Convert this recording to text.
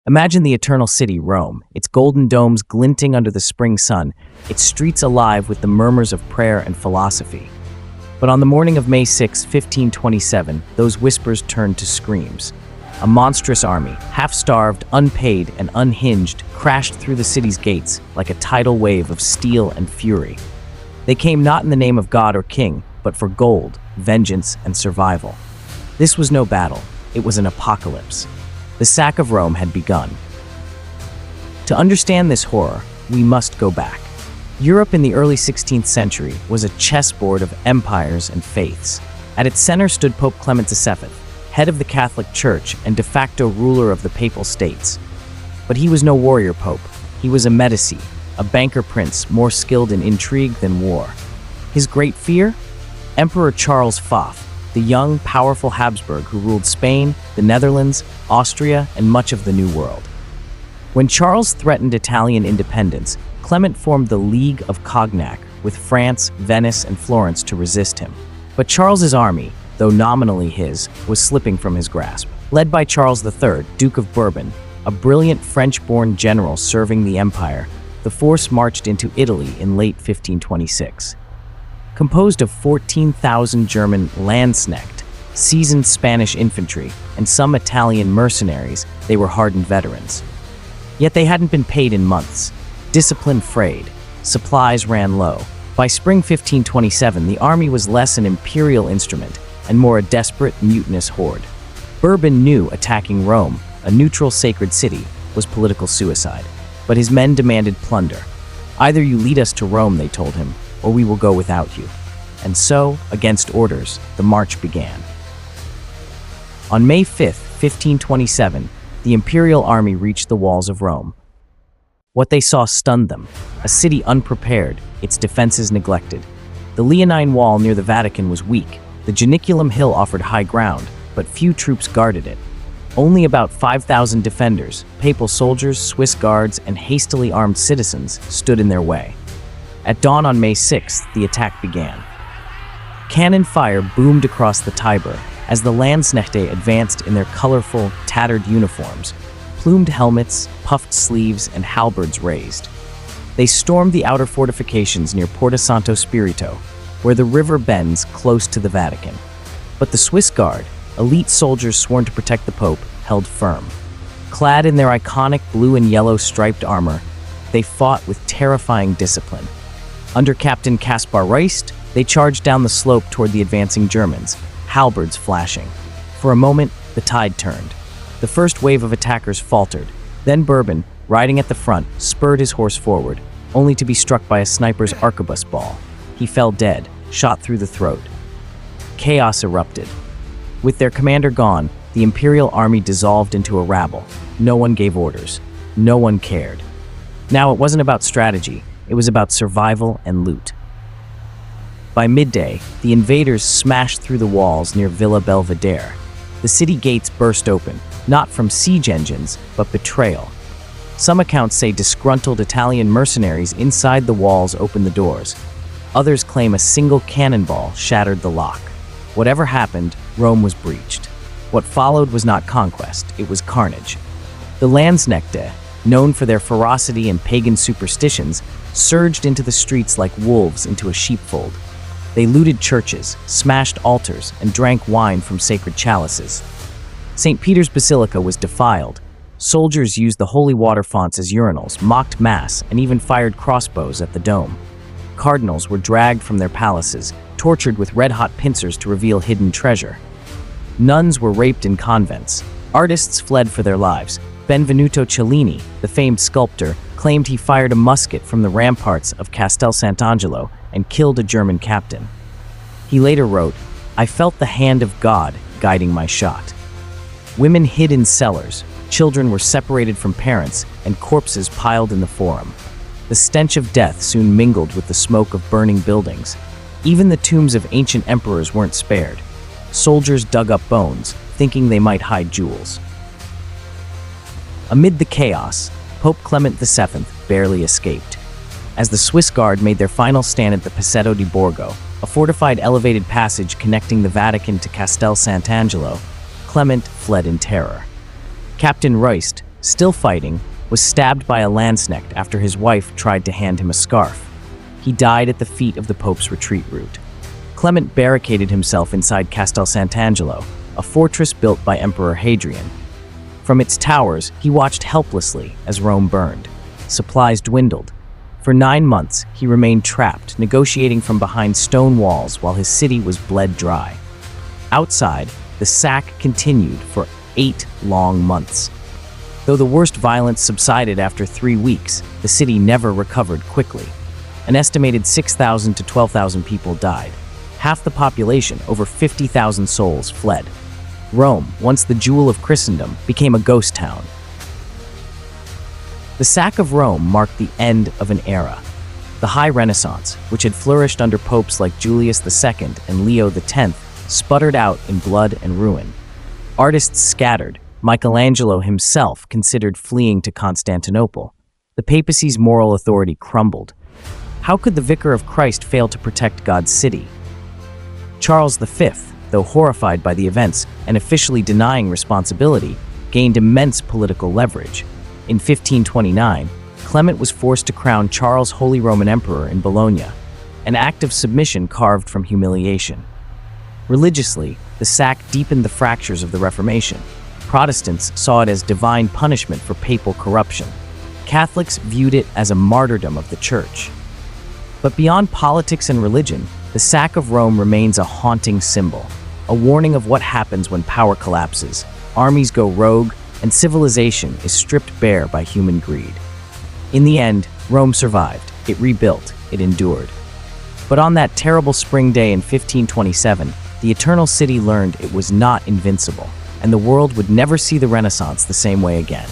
Imagine the eternal city, Rome, its golden domes glinting under the spring sun, its streets alive with the murmurs of prayer and philosophy. But on the morning of May 6, 1527, those whispers turned to screams. A monstrous army, half-starved, unpaid, and unhinged, crashed through the city's gates like a tidal wave of steel and fury. They came not in the name of God or king, but for gold, vengeance, and survival. This was no battle, it was an apocalypse. The sack of Rome had begun. To understand this horror, we must go back. Europe in the early 16th century was a chessboard of empires and faiths. At its center stood Pope Clement VII, head of the Catholic Church and de facto ruler of the Papal States. But he was no warrior pope. He was a Medici, a banker prince more skilled in intrigue than war. His great fear? Emperor Charles V, the young, powerful Habsburg who ruled Spain, the Netherlands, Austria, and much of the New World. When Charles threatened Italian independence, Clement formed the League of Cognac with France, Venice, and Florence to resist him. But Charles's army, though nominally his, was slipping from his grasp. Led by Charles III, Duke of Bourbon, a brilliant French-born general serving the empire, the force marched into Italy in late 1526. Composed of 14,000 German Landsknechte, seasoned Spanish infantry, and some Italian mercenaries, they were hardened veterans. Yet they hadn't been paid in months. Discipline frayed. Supplies ran low. By spring 1527, the army was less an imperial instrument and more a desperate, mutinous horde. Bourbon knew attacking Rome, a neutral sacred city, was political suicide, but his men demanded plunder. Either you lead us to Rome, they told him, or we will go without you. And so, against orders, the march began. On May 5, 1527, the Imperial army reached the walls of Rome. What they saw stunned them. A city unprepared, its defenses neglected. The Leonine Wall near the Vatican was weak. The Janiculum Hill offered high ground, but few troops guarded it. Only about 5,000 defenders, papal soldiers, Swiss guards, and hastily armed citizens stood in their way. At dawn on May 6th, the attack began. Cannon fire boomed across the Tiber as the Landsknechte advanced in their colorful, tattered uniforms, plumed helmets, puffed sleeves, and halberds raised. They stormed the outer fortifications near Porta Santo Spirito, where the river bends close to the Vatican. But the Swiss Guard, elite soldiers sworn to protect the Pope, held firm. Clad in their iconic blue and yellow striped armor, they fought with terrifying discipline. Under Captain Kaspar Reist, they charged down the slope toward the advancing Germans, halberds flashing. For a moment, the tide turned. The first wave of attackers faltered. Then Bourbon, riding at the front, spurred his horse forward, only to be struck by a sniper's arquebus ball. He fell dead, shot through the throat. Chaos erupted. With their commander gone, the Imperial army dissolved into a rabble. No one gave orders. No one cared. Now, it wasn't about strategy. It was about survival and loot. By midday, the invaders smashed through the walls near Villa Belvedere. The city gates burst open, not from siege engines, but betrayal. Some accounts say disgruntled Italian mercenaries inside the walls opened the doors. Others claim a single cannonball shattered the lock. Whatever happened, Rome was breached. What followed was not conquest, it was carnage. The Landsknechte, known for their ferocity and pagan superstitions, surged into the streets like wolves into a sheepfold. They looted churches, smashed altars, and drank wine from sacred chalices. St. Peter's Basilica was defiled. Soldiers used the holy water fonts as urinals, mocked mass, and even fired crossbows at the dome. Cardinals were dragged from their palaces, tortured with red-hot pincers to reveal hidden treasure. Nuns were raped in convents. Artists fled for their lives. Benvenuto Cellini, the famed sculptor, claimed he fired a musket from the ramparts of Castel Sant'Angelo and killed a German captain. He later wrote, "I felt the hand of God guiding my shot." Women hid in cellars, children were separated from parents, and corpses piled in the forum. The stench of death soon mingled with the smoke of burning buildings. Even the tombs of ancient emperors weren't spared. Soldiers dug up bones, thinking they might hide jewels. Amid the chaos, Pope Clement VII barely escaped. As the Swiss Guard made their final stand at the Passetto di Borgo, a fortified elevated passage connecting the Vatican to Castel Sant'Angelo, Clement fled in terror. Captain Reist, still fighting, was stabbed by a Landsknecht after his wife tried to hand him a scarf. He died at the feet of the Pope's retreat route. Clement barricaded himself inside Castel Sant'Angelo, a fortress built by Emperor Hadrian. From its towers, he watched helplessly as Rome burned. Supplies dwindled. For 9 months, he remained trapped, negotiating from behind stone walls while his city was bled dry. Outside, the sack continued for 8 long months. Though the worst violence subsided after 3 weeks, the city never recovered quickly. An estimated 6,000 to 12,000 people died. Half the population, over 50,000 souls, fled. Rome, once the jewel of Christendom, became a ghost town. The sack of Rome marked the end of an era. The High Renaissance, which had flourished under popes like Julius II and Leo X, sputtered out in blood and ruin. Artists scattered. Michelangelo himself considered fleeing to Constantinople. The papacy's moral authority crumbled. How could the Vicar of Christ fail to protect God's city? Charles V, though horrified by the events and officially denying responsibility, gained immense political leverage. In 1529, Clement was forced to crown Charles Holy Roman Emperor in Bologna, an act of submission carved from humiliation. Religiously, the sack deepened the fractures of the Reformation. Protestants saw it as divine punishment for papal corruption. Catholics viewed it as a martyrdom of the Church. But beyond politics and religion, the sack of Rome remains a haunting symbol, a warning of what happens when power collapses, armies go rogue, and civilization is stripped bare by human greed. In the end, Rome survived. It rebuilt. It endured. But on that terrible spring day in 1527, the Eternal City learned it was not invincible, and the world would never see the Renaissance the same way again.